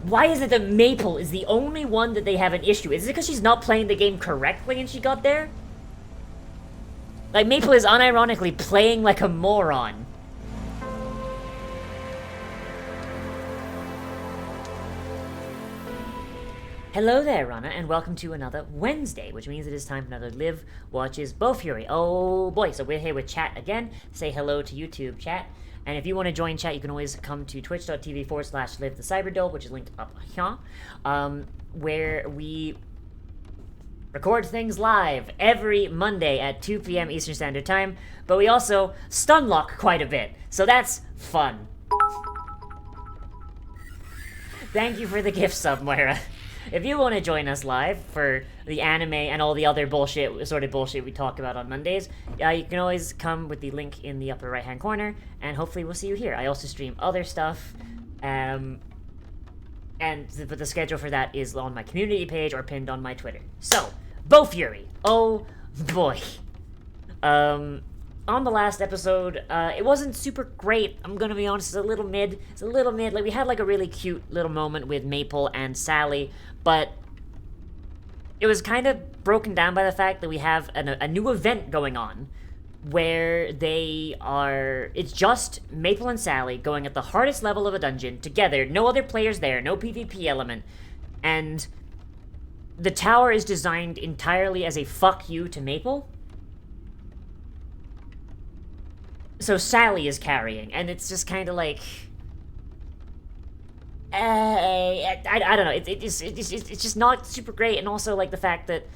Why is it that Maple is the only one that they have an issue? Is it because she's not playing the game correctly and she got there? Like, Maple is unironically playing like a moron. Hello there, Rana, and welcome to another Wednesday, which means it is time for another Live Watches Bofuri. Oh boy, so we're here with chat again. Say hello to YouTube chat. And if you want to join chat, you can always come to twitch.tv/livethecyberdole, which is linked up here, where we record things live every Monday at 2 p.m. Eastern Standard Time, but we also stunlock quite a bit, so that's fun. Thank you for the gift sub, Moira. If you want to join us live for the anime and all the other assorted bullshit we talk about on Mondays, you can always come with the link in the upper right-hand corner, and hopefully we'll see you here. I also stream other stuff, but the schedule for that is on my community page or pinned on my Twitter. So, Bofuri. Oh boy. On the last episode, it wasn't super great. I'm gonna be honest, it's a little mid. Like, we had like a really cute little moment with Maple and Sally, but it was kind of broken down by the fact that we have a new event going on where it's just Maple and Sally going at the hardest level of a dungeon together, no other players there, no PvP element, and the tower is designed entirely as a fuck you to Maple. So Sally is carrying, and it's just kind of like, I don't know. It's just not super great, and also like the fact that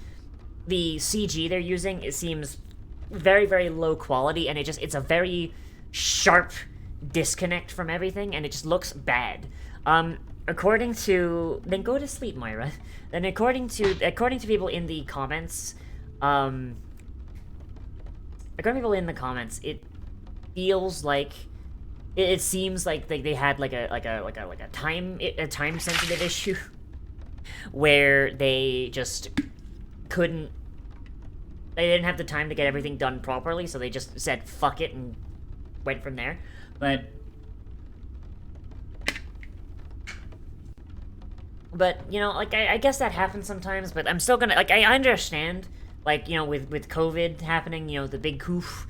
the CG they're using, it seems very, very low quality, and it's a very sharp disconnect from everything, and it just looks bad. According to, then go to sleep, Moira. Then according to people in the comments, it feels like it seems like they had like a time sensitive issue where they didn't have the time to get everything done properly, so they just said fuck it and went from there. But you know, like, I guess that happens sometimes, but I'm still gonna, like, I understand, like, you know, with COVID happening, you know, the big coof,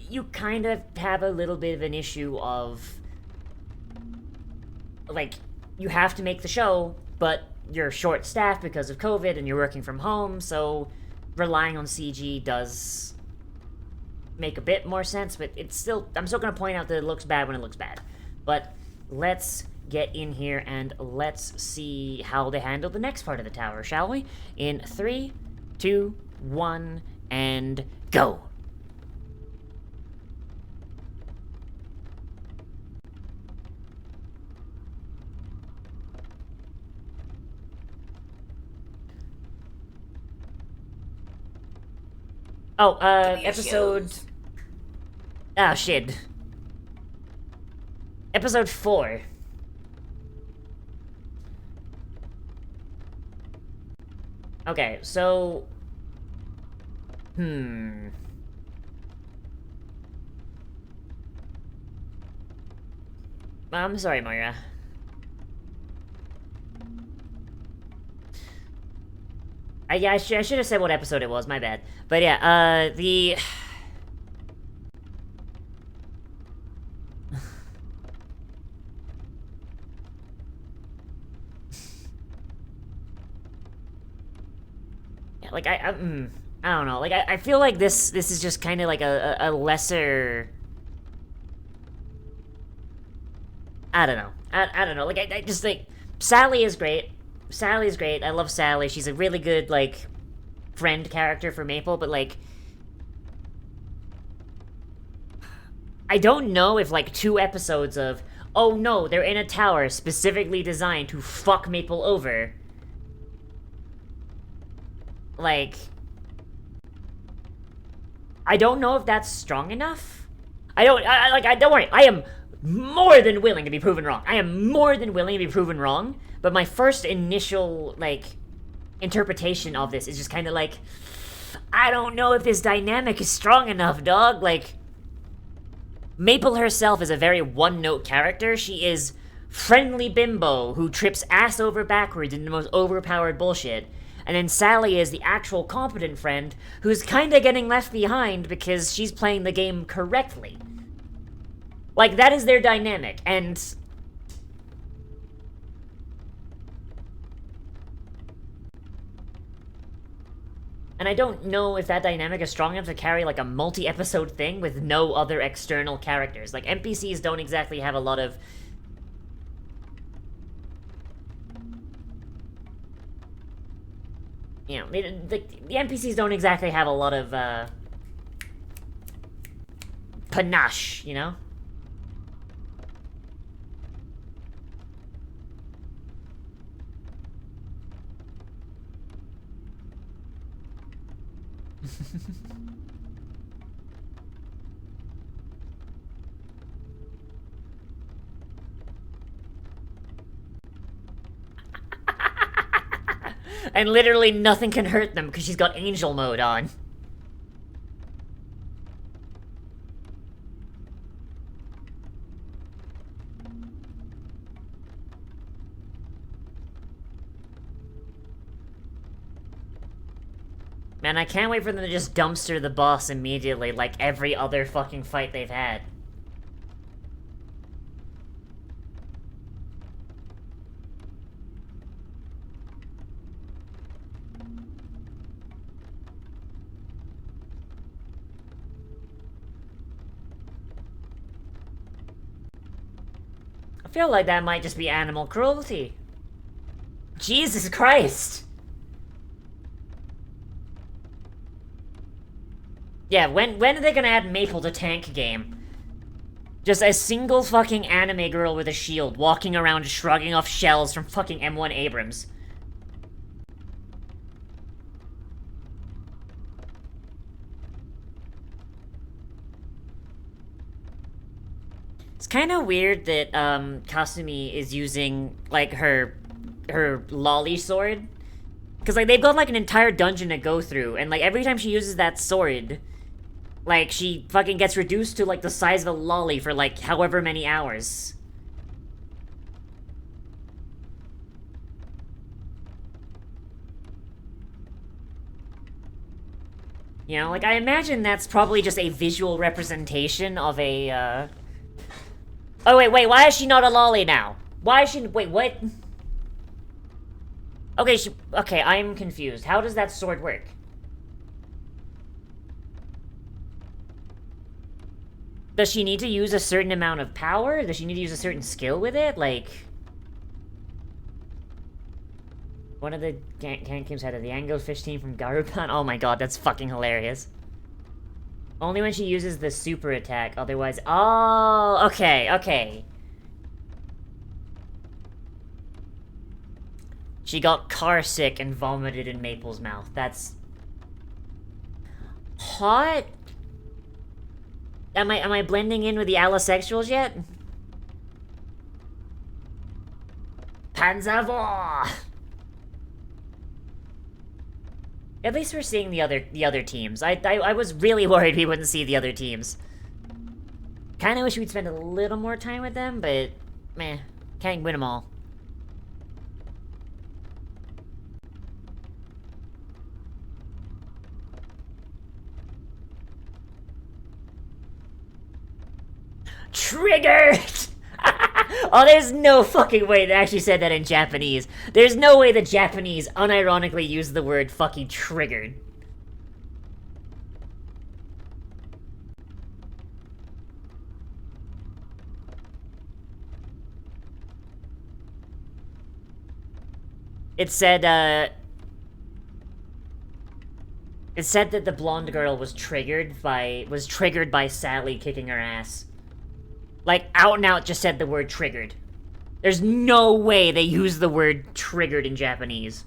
you kind of have a little bit of an issue of, like, you have to make the show, but you're short-staffed because of COVID and you're working from home, so relying on CG does make a bit more sense, but I'm still gonna point out that it looks bad when it looks bad. But let's get in here and let's see how they handle the next part of the tower, shall we? In 3, 2, 1, and go! Oh, episode... Ah, shit. Episode 4. Okay, so... I'm sorry, Moira. I should have said what episode it was, my bad. But yeah, yeah, like, I don't know, like, I feel like this is just kind of like a lesser... I don't know. I don't know, like, I just, like, Sally is great. Sally's great. I love Sally. She's a really good, like, friend character for Maple, but, like, I don't know if, like, 2 episodes of, oh no, they're in a tower specifically designed to fuck Maple over, like, I don't know if that's strong enough. Don't worry, I am more than willing to be proven wrong. I am more than willing to be proven wrong. But my first initial, like, interpretation of this is just kind of like, I don't know if this dynamic is strong enough, dog. Like, Maple herself is a very one-note character. She is friendly bimbo who trips ass over backwards in the most overpowered bullshit. And then Sally is the actual competent friend who's kinda getting left behind because she's playing the game correctly. Like, that is their dynamic, and... And I don't know if that dynamic is strong enough to carry, like, a multi-episode thing with no other external characters. Like, NPCs don't exactly have a lot of... You know, the NPCs don't exactly have a lot of, panache, you know? And literally nothing can hurt them because she's got angel mode on. Man, I can't wait for them to just dumpster the boss immediately, like every other fucking fight they've had. I feel like that might just be animal cruelty. Jesus Christ! Yeah, when are they gonna add Maple to tank game? Just a single fucking anime girl with a shield walking around shrugging off shells from fucking M1 Abrams. It's kind of weird that Kasumi is using like her lolly sword, because like they've got like an entire dungeon to go through, and like every time she uses that sword, like she fucking gets reduced to like the size of a lolly for like however many hours. You know, like I imagine that's probably just a visual representation of a Oh, wait, why is she not a lolly now? Why is she... Wait, what? Okay, I'm confused. How does that sword work? Does she need to use a certain amount of power? Does she need to use a certain skill with it? Like... One of the Gankyms had the Anglefish team from Garupan. Oh my god, that's fucking hilarious. Only when she uses the super attack, otherwise... Oh, okay. She got car sick and vomited in Maple's mouth. That's... hot? Am I blending in with the allosexuals yet? Panzervor! At least we're seeing the other teams. I was really worried we wouldn't see the other teams. Kinda wish we'd spend a little more time with them, but meh, can't win them all. Triggered! Oh, there's no fucking way they actually said that in Japanese. There's no way the Japanese unironically used the word fucking triggered. It said that the blonde girl was triggered by Sally kicking her ass. Like, out and out just said the word triggered. There's no way they use the word triggered in Japanese.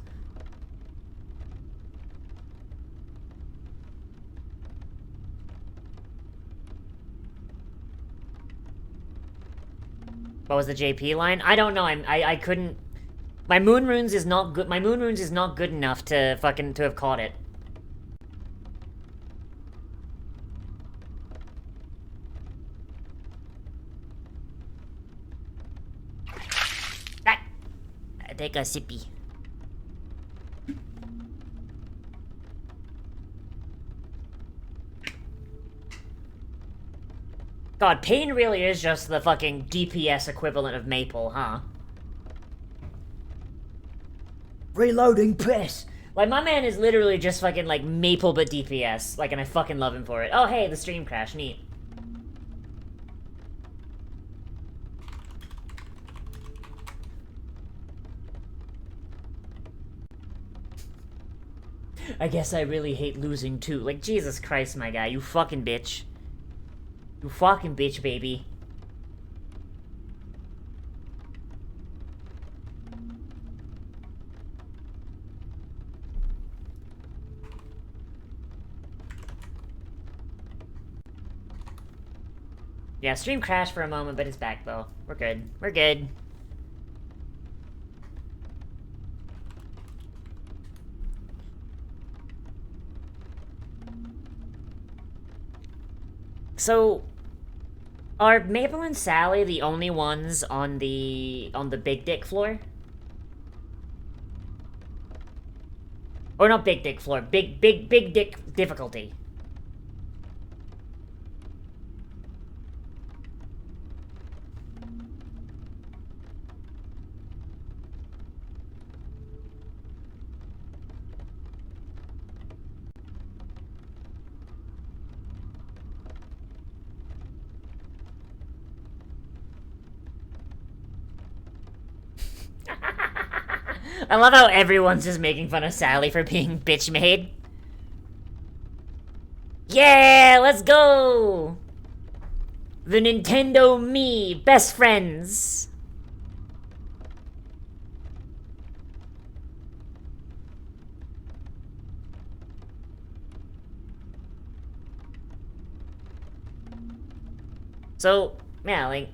What was the JP line? I don't know. I couldn't... My moon runes is not good. My moon runes is not good enough to have caught it. take a sippy. God, Pain really is just the fucking DPS equivalent of Maple, huh? Reloading piss! Like, my man is literally just fucking, like, Maple but DPS. Like, and I fucking love him for it. Oh, hey, the stream crashed. Neat. I guess I really hate losing, too. Like, Jesus Christ, my guy. You fucking bitch. You fucking bitch, baby. Yeah, stream crashed for a moment, but it's back, though. We're good. We're good. So, are Maple and Sally the only ones on the big dick floor? Or not big dick floor, big dick difficulty. I love how everyone's just making fun of Sally for being bitch made. Yeah, let's go! The Nintendo Me, best friends. So, yeah, like,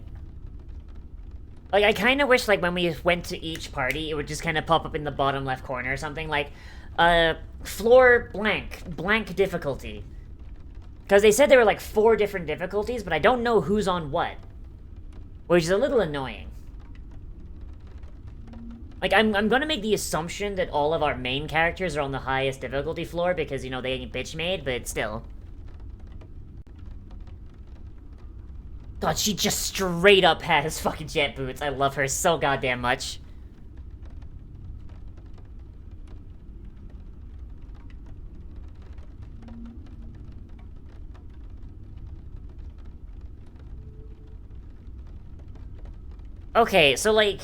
I kind of wish, like, when we went to each party, it would just kind of pop up in the bottom left corner or something, like, floor blank difficulty. Because they said there were, like, 4 different difficulties, but I don't know who's on what. Which is a little annoying. Like, I'm gonna make the assumption that all of our main characters are on the highest difficulty floor, because, you know, they ain't bitch made, but still. God, she just straight up has fucking jet boots. I love her so goddamn much. Okay, so, like,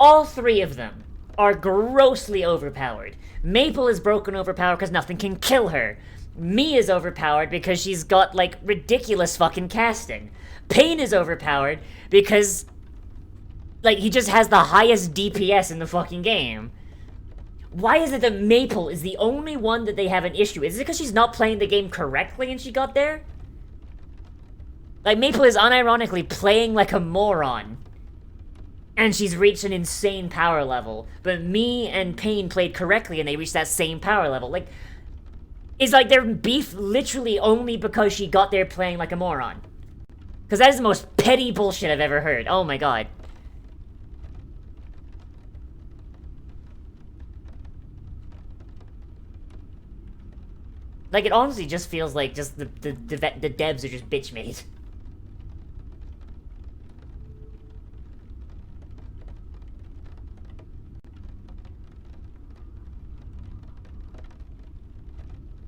all 3 of them are grossly overpowered. Maple is broken overpowered because nothing can kill her. Me is overpowered because she's got, like, ridiculous fucking casting. Pain is overpowered because, like, he just has the highest DPS in the fucking game. Why is it that Maple is the only one that they have an issue with? Is it because she's not playing the game correctly and she got there? Like, Maple is unironically playing like a moron. And she's reached an insane power level. But me and Pain played correctly and they reached that same power level. Like, is, like, their beef literally only because she got there playing like a moron? Because that is the most petty bullshit I've ever heard. Oh my god. Like, it honestly just feels like just the devs are just bitch made.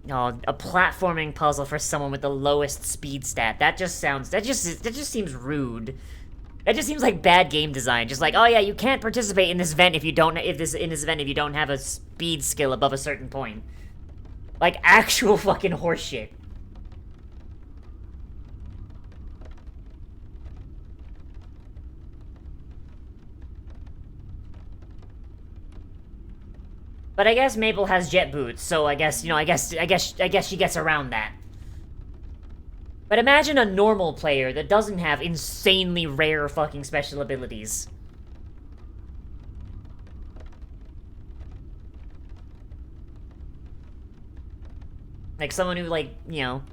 Oh, a platforming puzzle for someone with the lowest speed stat. That just seems rude. That just seems like bad game design. Just like, oh yeah, you can't participate in this event if you don't have a speed skill above a certain point. Like, actual fucking horseshit. But I guess Maple has jet boots, so I guess, you know, I guess she gets around that. But imagine a normal player that doesn't have insanely rare fucking special abilities. Like someone who, like, you know,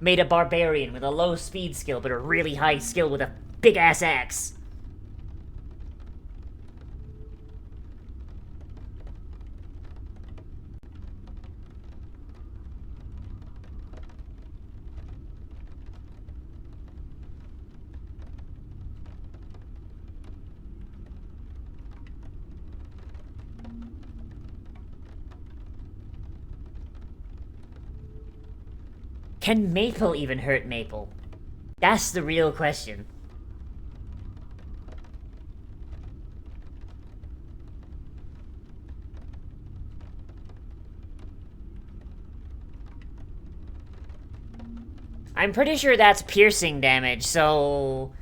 made a barbarian with a low speed skill but a really high skill with a big-ass axe. Can Maple even hurt Maple? That's the real question. I'm pretty sure that's piercing damage, so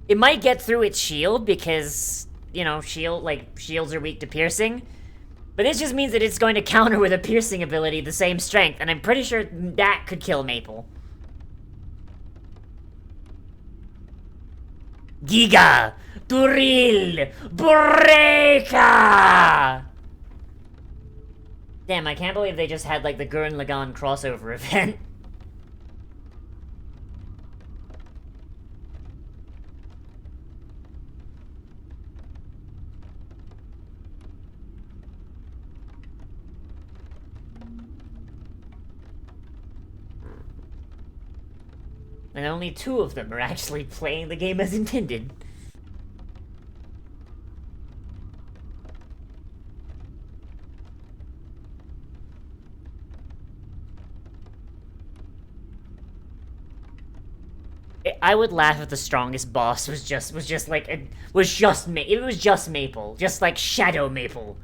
it might get through its shield because, you know, shields are weak to piercing. But this just means that it's going to counter with a piercing ability the same strength, and I'm pretty sure that could kill Maple. Giga! Turil! Breaka! Damn, I can't believe they just had, like, the Gurren Lagann crossover event. And only 2 of them are actually playing the game as intended. I would laugh if the strongest boss was just Maple, just like Shadow Maple.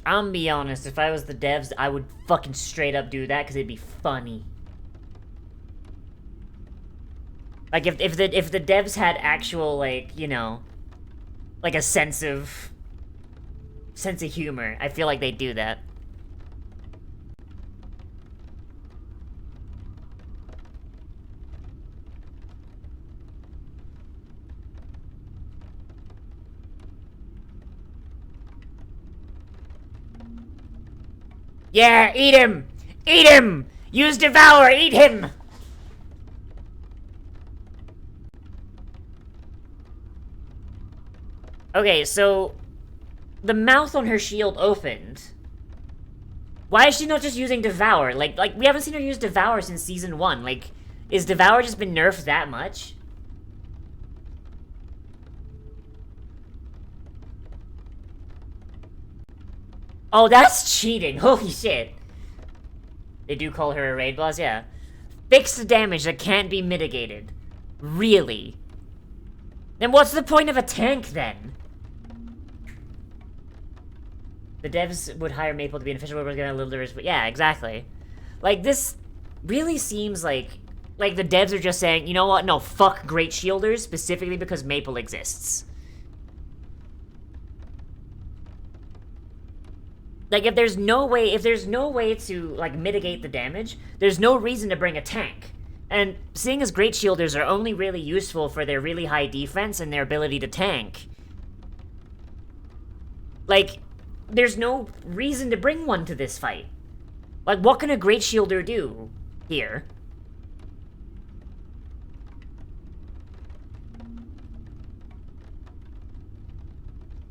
I'm be honest, if I was the devs, I would fucking straight up do that because it'd be funny. Like if the devs had actual, like, you know, like a sense of humor, I feel like they'd do that. Yeah, eat him! Eat him! Use Devour, eat him! Okay, so the mouth on her shield opened. Why is she not just using Devour? Like we haven't seen her use Devour since Season 1. Like, is Devour just been nerfed that much? Oh, that's cheating. Holy shit. They do call her a raid boss, yeah. Fix the damage that can't be mitigated. Really? Then what's the point of a tank, then? The devs would hire Maple to be an official robot a little bit, but yeah, exactly. Like, this really seems like the devs are just saying, you know what, no, fuck Great Shielders, specifically because Maple exists. Like, if there's no way to, like, mitigate the damage, there's no reason to bring a tank. And seeing as Great Shielders are only really useful for their really high defense and their ability to tank, like, there's no reason to bring one to this fight. Like, what can a Great Shielder do here?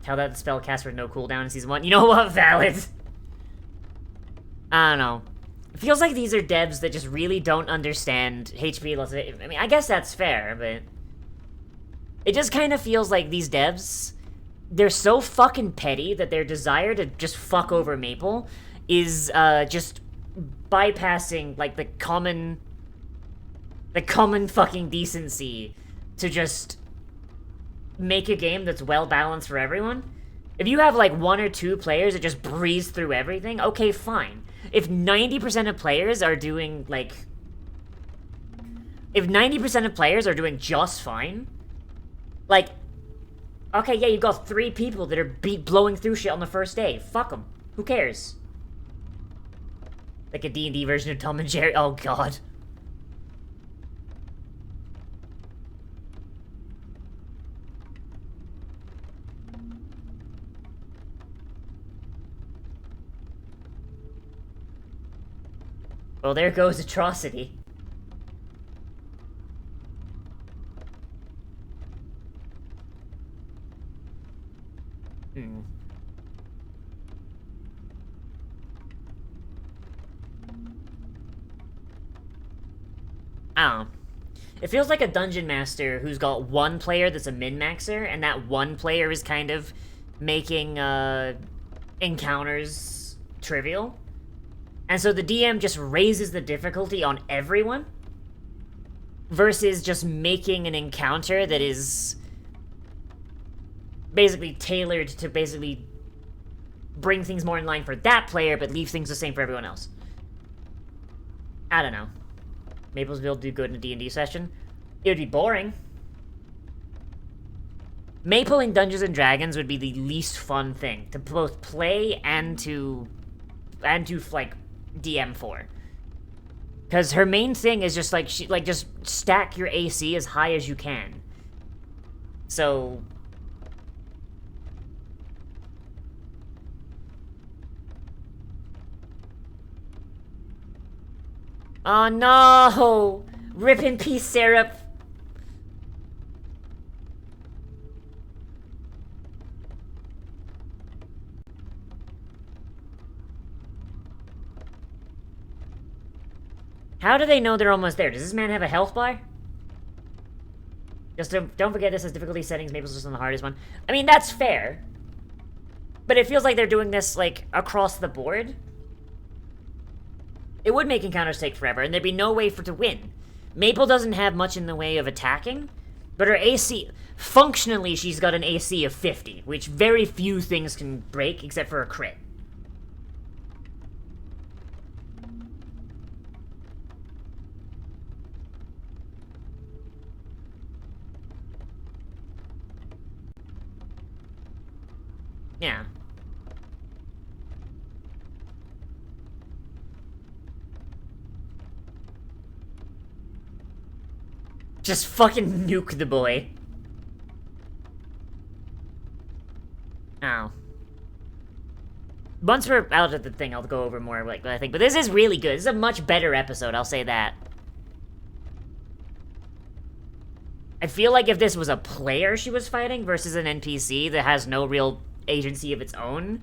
Tell that the spell cast with no cooldown in Season 1. You know what? Valid. I don't know. It feels like these are devs that just really don't understand HP. I mean, I guess that's fair, but it just kind of feels like these devs, they're so fucking petty that their desire to just fuck over Maple is just bypassing, like, the common fucking decency to just make a game that's well balanced for everyone. If you have, like, 1 or 2 players that just breeze through everything, okay, fine. If 90% of players are doing, like... If 90% of players are doing just fine, like, okay, yeah, you got 3 people that are blowing through shit on the first day. Fuck them. Who cares? Like a D&D version of Tom and Jerry. Oh, God. Well, there goes Atrocity. I don't know. It feels like a dungeon master who's got one player that's a min-maxer, and that one player is kind of making encounters trivial. And so the DM just raises the difficulty on everyone versus just making an encounter that is basically tailored to basically bring things more in line for that player, but leave things the same for everyone else. I don't know. Maple's build do good in a D&D session. It would be boring. Maple in Dungeons and Dragons would be the least fun thing to both play and to like DM for. Because her main thing is just like just stack your AC as high as you can. So oh no! Rip in peace, Syrup! How do they know they're almost there? Does this man have a health bar? Just don't forget this has difficulty settings. Maple's just on the hardest one. I mean, that's fair. But it feels like they're doing this, like, across the board. It would make encounters take forever, and there'd be no way for to win. Maple doesn't have much in the way of attacking, but her AC... Functionally, she's got an AC of 50, which very few things can break except for a crit. Yeah. Just fucking nuke the boy. Oh. Once we're out of the thing, I'll go over more, like, I think. But this is really good. This is a much better episode, I'll say that. I feel like if this was a player she was fighting versus an NPC that has no real agency of its own,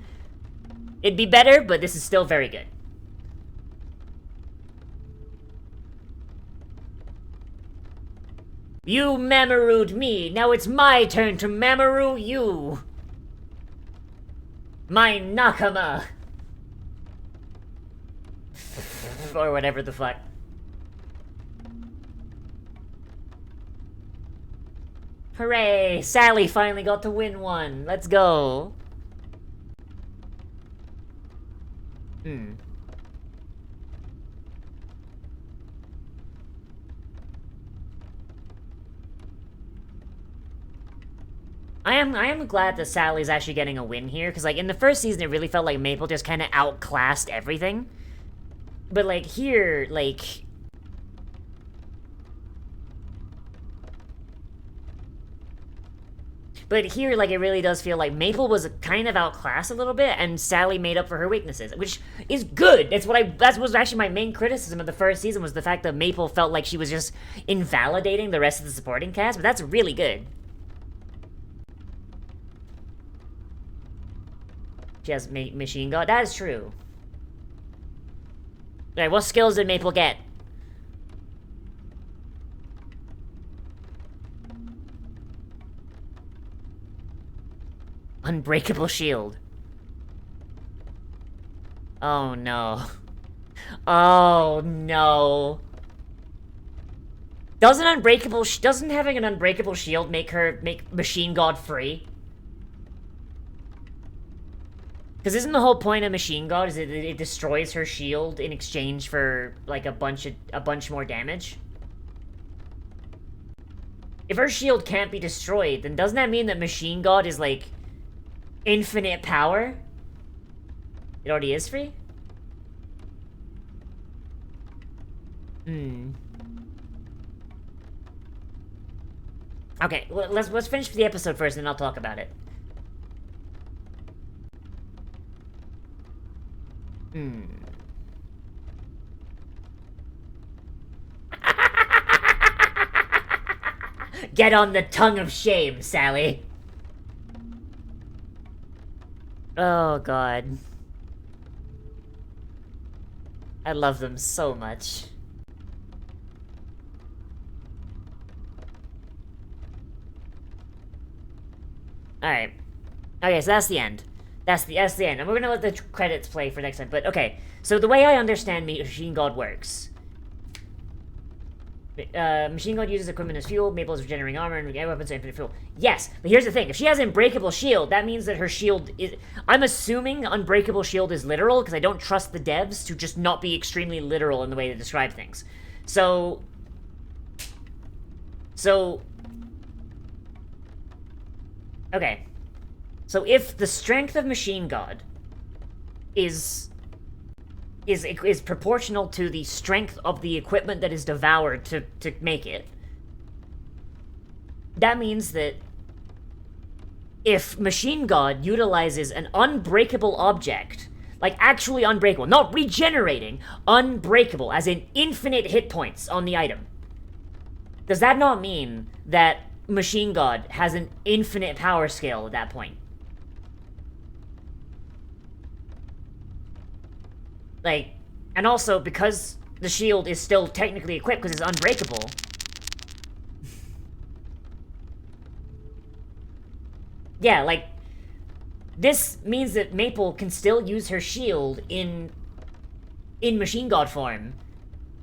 it'd be better, but this is still very good. You Mamaroo'd me, now it's my turn to Mamaroo you! My Nakama! Or whatever the fuck. Hooray! Sally finally got to win one. Let's go. I am glad that Sally's actually getting a win here, because, like, in the first season, it really felt like Maple just kind of outclassed everything. But, like, here, like... But here, like, it really does feel like Maple was kind of outclassed a little bit, and Sally made up for her weaknesses, which is good. That was actually my main criticism of the first season, was the fact that Maple felt like she was just invalidating the rest of the supporting cast, but that's really good. She has machine gun. That is true. Alright, what skills did Maple get? Unbreakable shield. Oh no. Oh no. Doesn't having an unbreakable shield make Machine God free? Because isn't the whole point of Machine God is it destroys her shield in exchange for, like, a bunch more damage? If her shield can't be destroyed, then doesn't that mean that Machine God is, like, infinite power? It already is free? Okay, let's finish the episode first, and then I'll talk about it. Get on the tongue of shame, Sally. Oh, God. I love them so much. Alright. Okay, so that's the end. That's the end. And we're gonna let the credits play for next time. But, okay. So the way I understand Machine God works... Machine God uses equipment as fuel, Maple is regenerating armor, and weapons are infinite fuel. Yes, but here's the thing. If she has Unbreakable Shield, that means that her shield is... I'm assuming Unbreakable Shield is literal, because I don't trust the devs to just not be extremely literal in the way they describe things. So... Okay. So if the strength of Machine God is proportional to the strength of the equipment that is devoured to make it, that means that if Machine God utilizes an unbreakable object, like actually unbreakable, not regenerating, unbreakable, as in infinite hit points on the item, does that not mean that Machine God has an infinite power scale at that point? Like, and also, because the shield is still technically equipped because it's unbreakable... Yeah, like, this means that Maple can still use her shield in Machine God form,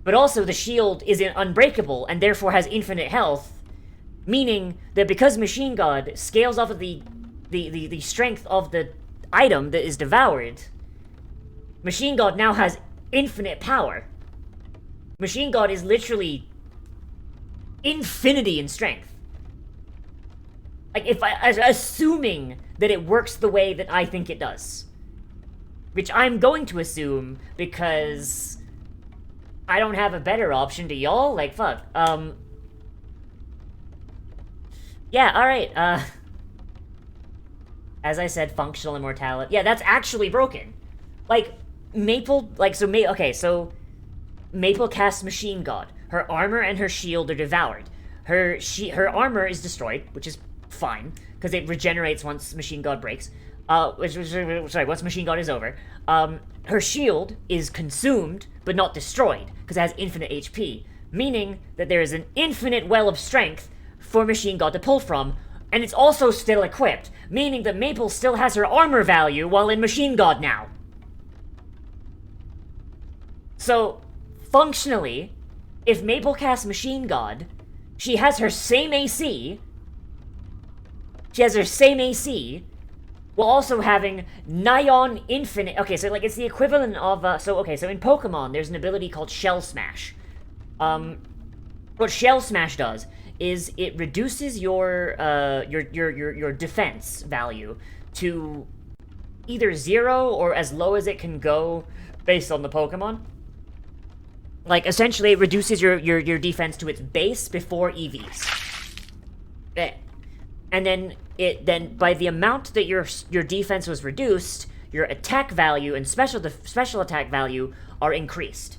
but also the shield is unbreakable and therefore has infinite health, meaning that because Machine God scales off of the strength of the item that is devoured, Machine God now has infinite power. Machine God is literally infinity in strength. Like, assuming that it works the way that I think it does. Which I'm going to assume, because I don't have a better option to y'all. Like, fuck. Yeah, alright, as I said, functional immortality. Yeah, that's actually broken. Like, Maple, like, so, so Maple casts Machine God. Her armor and her shield are devoured. Her armor is destroyed, which is fine, because it regenerates once Machine God breaks. Once Machine God is over. Her shield is consumed, but not destroyed, because it has infinite HP, meaning that there is an infinite well of strength for Machine God to pull from, and it's also still equipped, meaning that Maple still has her armor value while in Machine God now. So, functionally, if Maple casts Machine God, she has her same AC, while also having nigh on infinite... Okay, so, like, it's the equivalent of, so in Pokemon, there's an ability called Shell Smash. What Shell Smash does is it reduces your defense value to either 0 or as low as it can go based on the Pokemon. Like, essentially, it reduces your defense to its base before EVs. And then by the amount that your defense was reduced, your attack value and special attack value are increased.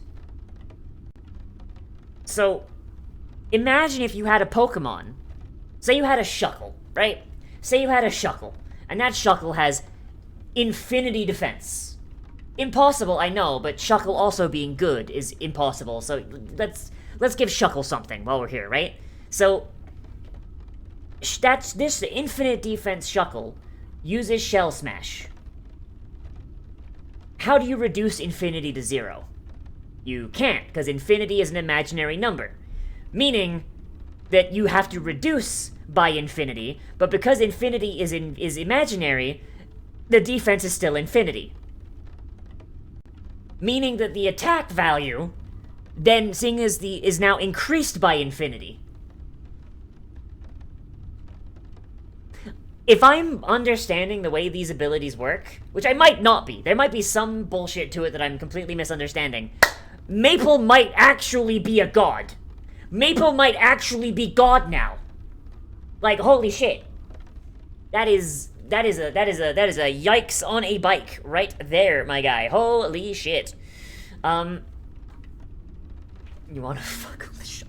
So, imagine if you had a Pokemon. Say you had a Shuckle, right? Say you had a Shuckle, and that Shuckle has infinity defense. Impossible, I know, but Shuckle also being good is impossible, so let's give Shuckle something while we're here, right? So, the infinite defense Shuckle uses Shell Smash. How do you reduce infinity to 0? You can't, because infinity is an imaginary number. Meaning that you have to reduce by infinity, but because infinity is imaginary, the defense is still infinity. Meaning that the attack value, then, seeing as is now increased by infinity. If I'm understanding the way these abilities work, which I might not be, there might be some bullshit to it that I'm completely misunderstanding, Maple might actually be a god. Maple might actually be God now. Like, holy shit. That is a yikes on a bike right there, my guy. Holy shit. You wanna fuck with the Shuckle?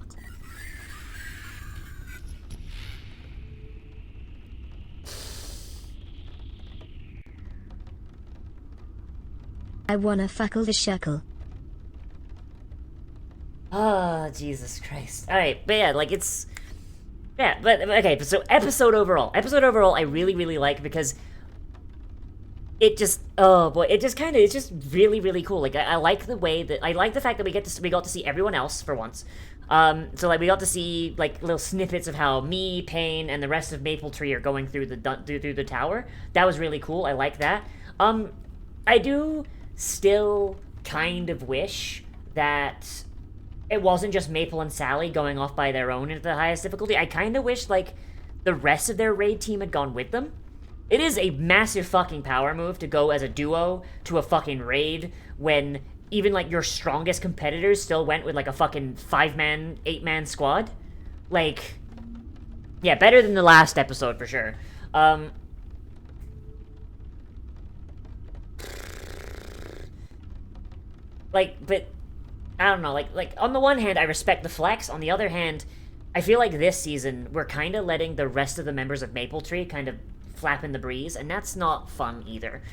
I wanna fuckle the Shuckle. Oh, Jesus Christ. Alright, but yeah, like, Yeah, but okay, so episode overall, I really, really like because it just, oh boy, it just kind of, it's just really, really cool. Like, I like the way that, I like the fact that we got to see everyone else for once. So like we got to see like little snippets of how me, Pain, and the rest of Maple Tree are going through the tower. That was really cool. I like that. I do still kind of wish that it wasn't just Maple and Sally going off by their own into the highest difficulty. I kind of wish like the rest of their raid team had gone with them. It is a massive fucking power move to go as a duo to a fucking raid when even like your strongest competitors still went with like a fucking 5-man, 8-man squad. Like, yeah, better than the last episode for sure. Like, but I don't know. Like on the one hand, I respect the flex. On the other hand, I feel like this season we're kind of letting the rest of the members of Maple Tree kind of flap in the breeze, and that's not fun either.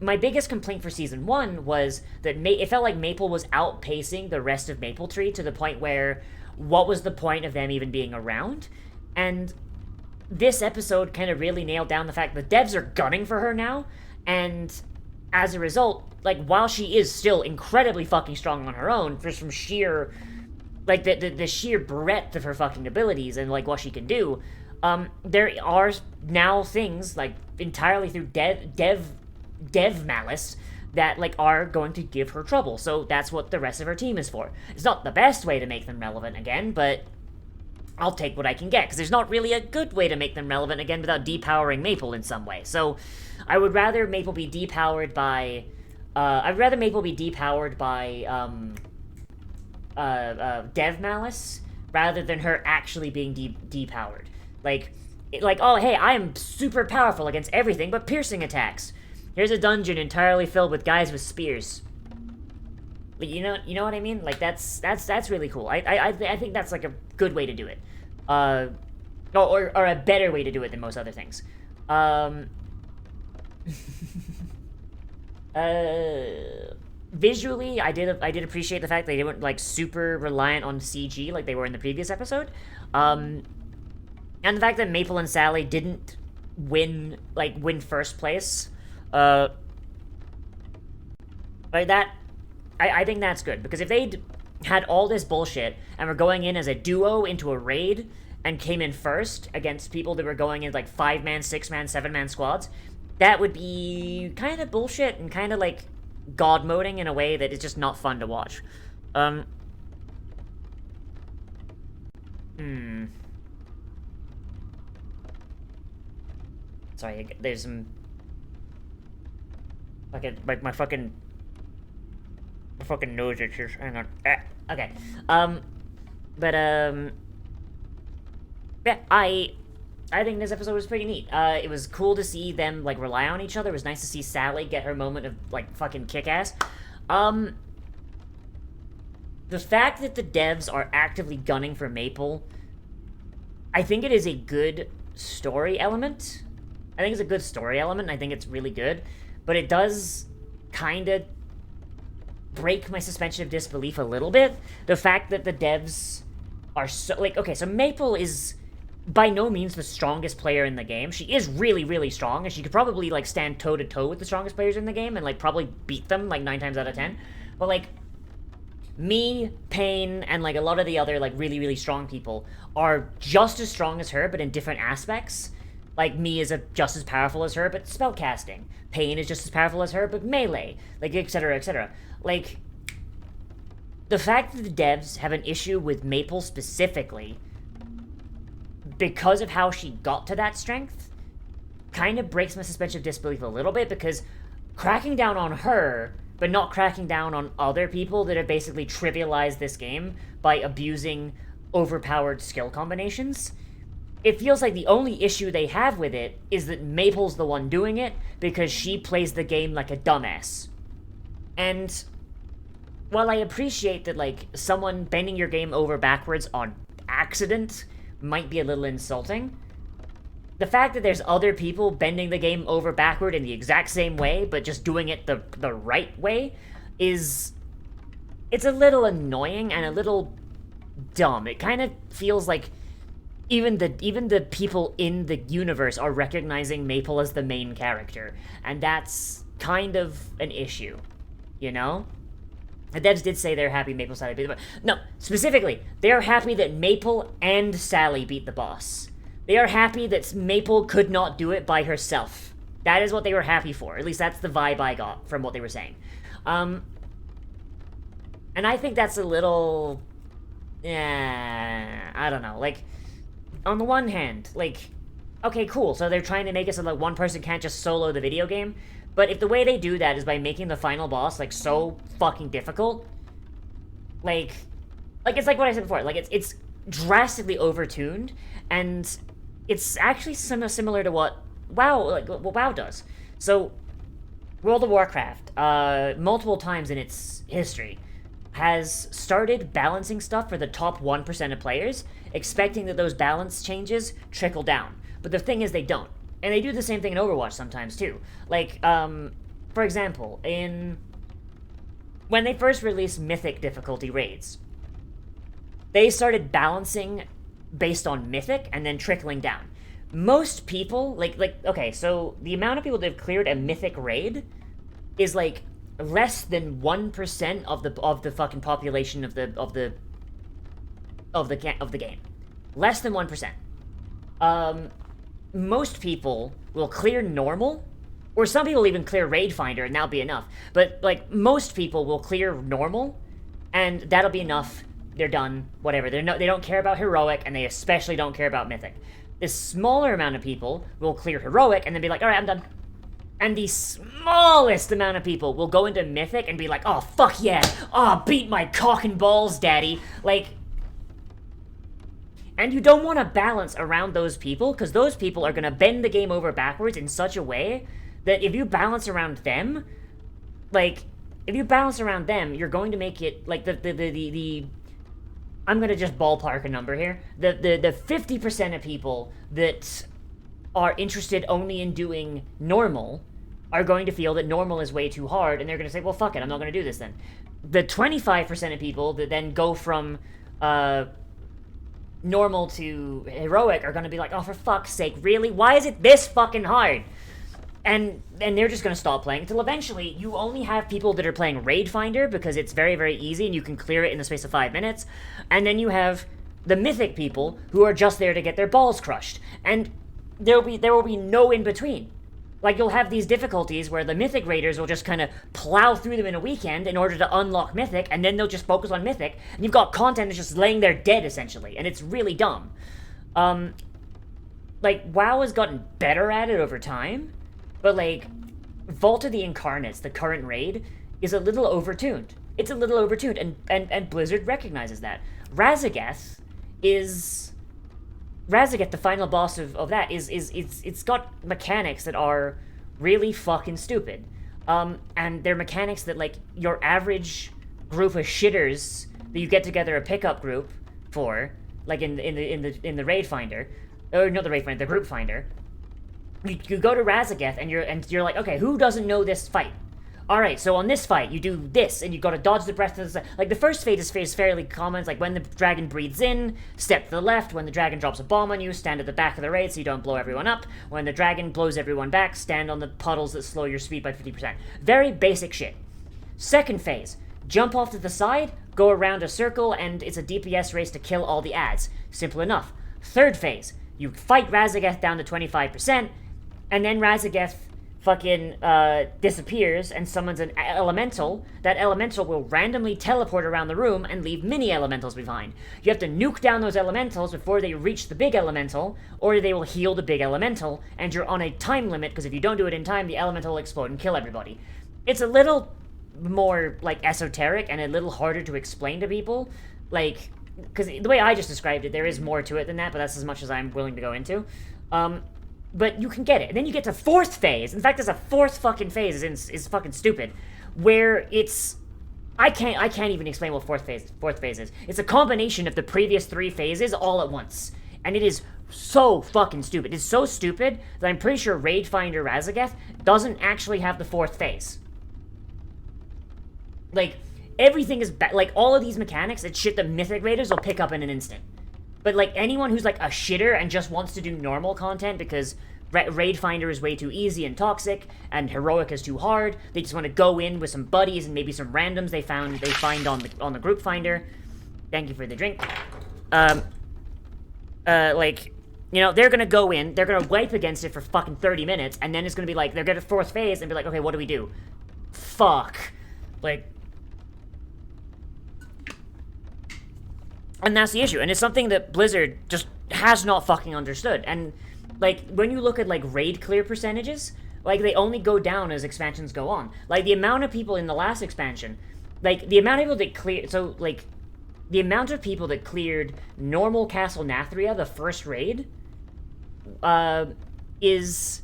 My biggest complaint for season 1 was that it felt like Maple was outpacing the rest of Maple Tree to the point where what was the point of them even being around? And this episode kind of really nailed down the fact that devs are gunning for her now, and as a result, like, while she is still incredibly fucking strong on her own, just from sheer, like, the sheer breadth of her fucking abilities and, like, what she can do, there are now things, like, entirely through dev malice that, like, are going to give her trouble. So that's what the rest of her team is for. It's not the best way to make them relevant again, but I'll take what I can get, because there's not really a good way to make them relevant again without depowering Maple in some way. So I would rather Maple be depowered by... dev malice rather than her actually being depowered. Like, oh, hey, I am super powerful against everything but piercing attacks. Here's a dungeon entirely filled with guys with spears. Like, you know what I mean? Like, that's really cool. I think that's like a good way to do it. Or a better way to do it than most other things. Visually, I did appreciate the fact they weren't like super reliant on CG like they were in the previous episode. And the fact that Maple and Sally didn't win first place. Like that, I think that's good, because if they'd had all this bullshit and were going in as a duo into a raid and came in first against people that were going in like 5-man, 6-man, 7-man squads, that would be kind of bullshit and kind of like god moding in a way that is just not fun to watch. Sorry, there's some... my fucking nose itches. Hang on. Okay. Yeah, I think this episode was pretty neat. It was cool to see them, like, rely on each other. It was nice to see Sally get her moment of, like, fucking kick-ass. The fact that the devs are actively gunning for Maple, I think it is a good story element. I think it's really good. But it does kind of break my suspension of disbelief a little bit. The fact that the devs are so... Like, okay, so Maple is by no means the strongest player in the game. She is really, really strong, and she could probably, like, stand toe-to-toe with the strongest players in the game and, like, probably beat them, like, 9 times out of 10. But, like, me, Pain, and, like, a lot of the other, like, really, really strong people are just as strong as her, but in different aspects. Like, me is just as powerful as her, but spellcasting. Pain is just as powerful as her, but melee. Like, etc., etc. Like, the fact that the devs have an issue with Maple specifically because of how she got to that strength kind of breaks my suspension of disbelief a little bit, because cracking down on her, but not cracking down on other people that have basically trivialized this game by abusing overpowered skill combinations, it feels like the only issue they have with it is that Maple's the one doing it because she plays the game like a dumbass. And while I appreciate that, like, someone bending your game over backwards on accident might be a little insulting, the fact that there's other people bending the game over backward in the exact same way, but just doing it the right way, it's a little annoying and a little dumb. It kind of feels like even the people in the universe are recognizing Maple as the main character, and that's kind of an issue, you know? The devs did say they're happy Maple Sally beat the boss. No, specifically, they are happy that Maple and Sally beat the boss. They are happy that Maple could not do it by herself. That is what they were happy for. At least that's the vibe I got from what they were saying. And I think that's a little... I don't know. Like, on the one hand, like, okay, cool. So they're trying to make it so that one person can't just solo the video game. But if the way they do that is by making the final boss, like, so fucking difficult, like it's like what I said before. Like, it's drastically overtuned, and it's actually similar to what WoW does. So, World of Warcraft, multiple times in its history, has started balancing stuff for the top 1% of players, expecting that those balance changes trickle down. But the thing is, they don't. And they do the same thing in Overwatch sometimes, too. Like, for example, when they first released Mythic difficulty raids, they started balancing based on Mythic and then trickling down. Most people, okay, so the amount of people that have cleared a Mythic raid is, like, less than 1% of the fucking population of the game. Less than 1%. Most people will clear normal, or some people even clear Raid Finder, and that'll be enough. But, like, most people will clear normal, and that'll be enough. They're done. Whatever. They don't care about Heroic, and they especially don't care about Mythic. The smaller amount of people will clear Heroic, and then be like, alright, I'm done. And the smallest amount of people will go into Mythic and be like, oh, fuck yeah. Oh, beat my cock and balls, daddy. Like... And you don't want to balance around those people, because those people are going to bend the game over backwards in such a way that if you balance around them, like, you're going to make it, like, I'm going to just ballpark a number here. The 50% of people that are interested only in doing normal are going to feel that normal is way too hard, and they're going to say, well, fuck it, I'm not going to do this then. The 25% of people that then go from, normal to heroic are gonna be like, oh, for fuck's sake, really? Why is it this fucking hard? And they're just gonna stop playing until eventually you only have people that are playing Raid Finder because it's very, very easy and you can clear it in the space of 5 minutes. And then you have the Mythic people who are just there to get their balls crushed. And there will be no in between. Like, you'll have these difficulties where the Mythic Raiders will just kind of plow through them in a weekend in order to unlock Mythic, and then they'll just focus on Mythic, and you've got content that's just laying there dead, essentially, and it's really dumb. Like, WoW has gotten better at it over time, but, like, Vault of the Incarnates, the current raid, is a little overtuned. It's a little overtuned, and Blizzard recognizes that. Razageth, the final boss of that, it's got mechanics that are really fucking stupid. And they're mechanics that, like, your average group of shitters that you get together a pickup group for, like in the Raid Finder, or not the Raid Finder, the Group Finder, you go to Razageth and you're like, okay, who doesn't know this fight? Alright, so on this fight, you do this, and you gotta dodge the breath of the... Like, the first phase is fairly common. It's like, when the dragon breathes in, step to the left. When the dragon drops a bomb on you, stand at the back of the raid so you don't blow everyone up. When the dragon blows everyone back, stand on the puddles that slow your speed by 50%. Very basic shit. Second phase, jump off to the side, go around a circle, and it's a DPS race to kill all the adds. Simple enough. Third phase, you fight Razageth down to 25%, and then Razageth fucking disappears and summons an elemental. That elemental will randomly teleport around the room and leave mini elementals behind. You have to nuke down those elementals before they reach the big elemental, or they will heal the big elemental, and you're on a time limit, because if you don't do it in time, the elemental will explode and kill everybody. It's a little more, like, esoteric and a little harder to explain to people, like, because the way I just described it, there is more to it than that, but that's as much as I'm willing to go into. But you can get it. And then you get to fourth phase. In fact, there's a fourth fucking phase is fucking stupid. Where it's... I can't even explain what fourth phase is. It's a combination of the previous 3 phases all at once. And it is so fucking stupid. It's so stupid that I'm pretty sure Raid Finder Razageth doesn't actually have the 4th phase. Like, everything is... like, all of these mechanics, it's shit that Mythic Raiders will pick up in an instant. But, like, anyone who's, like, a shitter and just wants to do normal content because Raid Finder is way too easy and toxic, and Heroic is too hard, they just want to go in with some buddies and maybe some randoms they find on the group finder. Thank you for the drink. Like, you know, they're gonna go in, they're gonna wipe against it for fucking 30 minutes, and then it's gonna be like, they're gonna fourth phase and be like, okay, what do we do? Fuck. Like... And that's the issue, and it's something that Blizzard just has not fucking understood. And, like, when you look at, like, raid clear percentages, like, they only go down as expansions go on. Like, the amount of people in the last expansion, like, the amount of people that clear... So, like, the amount of people that cleared normal Castle Nathria, the first raid, is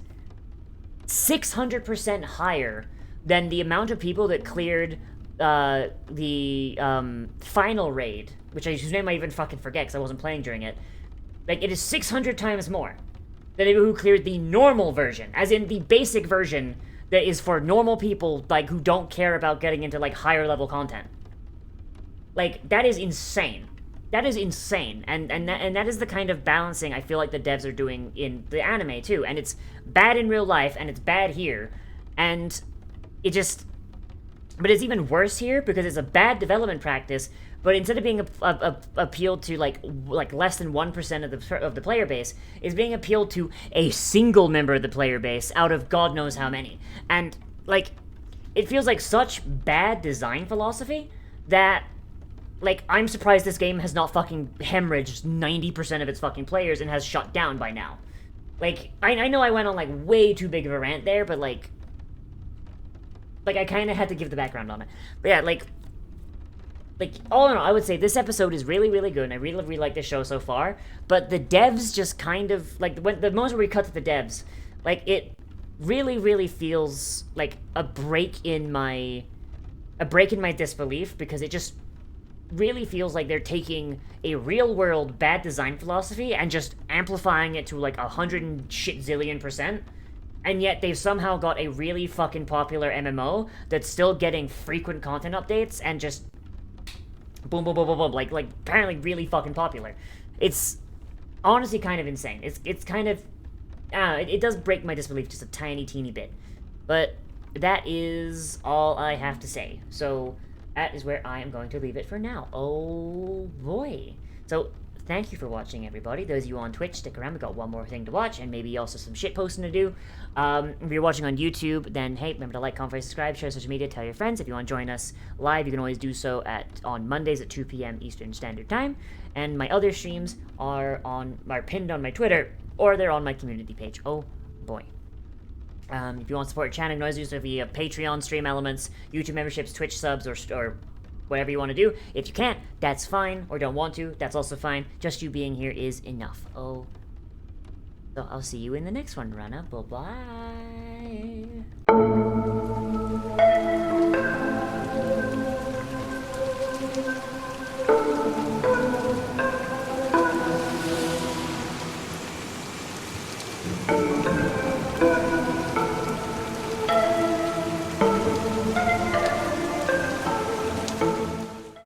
600% higher than the amount of people that cleared the final raid, whose name I even fucking forget because I wasn't playing during it. Like, it is 600 times more than people who cleared the normal version, as in the basic version that is for normal people, like, who don't care about getting into, like, higher level content. Like, that is insane. That is insane, and that is the kind of balancing I feel like the devs are doing in the anime, too, and it's bad in real life, and it's bad here, and it just... But it's even worse here, because it's a bad development practice, but instead of being appealed to, like less than 1% of the player base, is being appealed to a single member of the player base out of God knows how many. And, like, it feels like such bad design philosophy that... Like, I'm surprised this game has not fucking hemorrhaged 90% of its fucking players and has shut down by now. Like, I know I went on, like, way too big of a rant there, but, like, I kind of had to give the background on it. But yeah, like, all in all, I would say this episode is really, really good, and I really, really like the show so far, but the devs just kind of, like, when the moment where we cut to the devs, like, it really, really feels like a break in my disbelief, because it just really feels like they're taking a real-world bad design philosophy and just amplifying it to, like, 100 and shit zillion%, and yet they've somehow got a really fucking popular MMO that's still getting frequent content updates and just boom, boom, boom, boom, boom, like apparently really fucking popular. It's honestly kind of insane. It's kind of, it does break my disbelief just a tiny, teeny bit. But that is all I have to say. So that is where I am going to leave it for now. Oh boy. So thank you for watching, everybody. Those of you on Twitch, stick around. We got one more thing to watch, and maybe also some shit posting to do. If you're watching on YouTube, then hey, remember to like, comment, subscribe, share social media, tell your friends. If you want to join us live, you can always do so on Mondays at 2 p.m. Eastern Standard Time. And my other streams are pinned on my Twitter, or they're on my community page. Oh boy. If you want to support channel noises via Patreon stream elements, YouTube memberships, Twitch subs, or whatever you want to do. If you can't, that's fine, or don't want to, that's also fine. Just you being here is enough. Oh. So I'll see you in the next one, Rana. Bye-bye.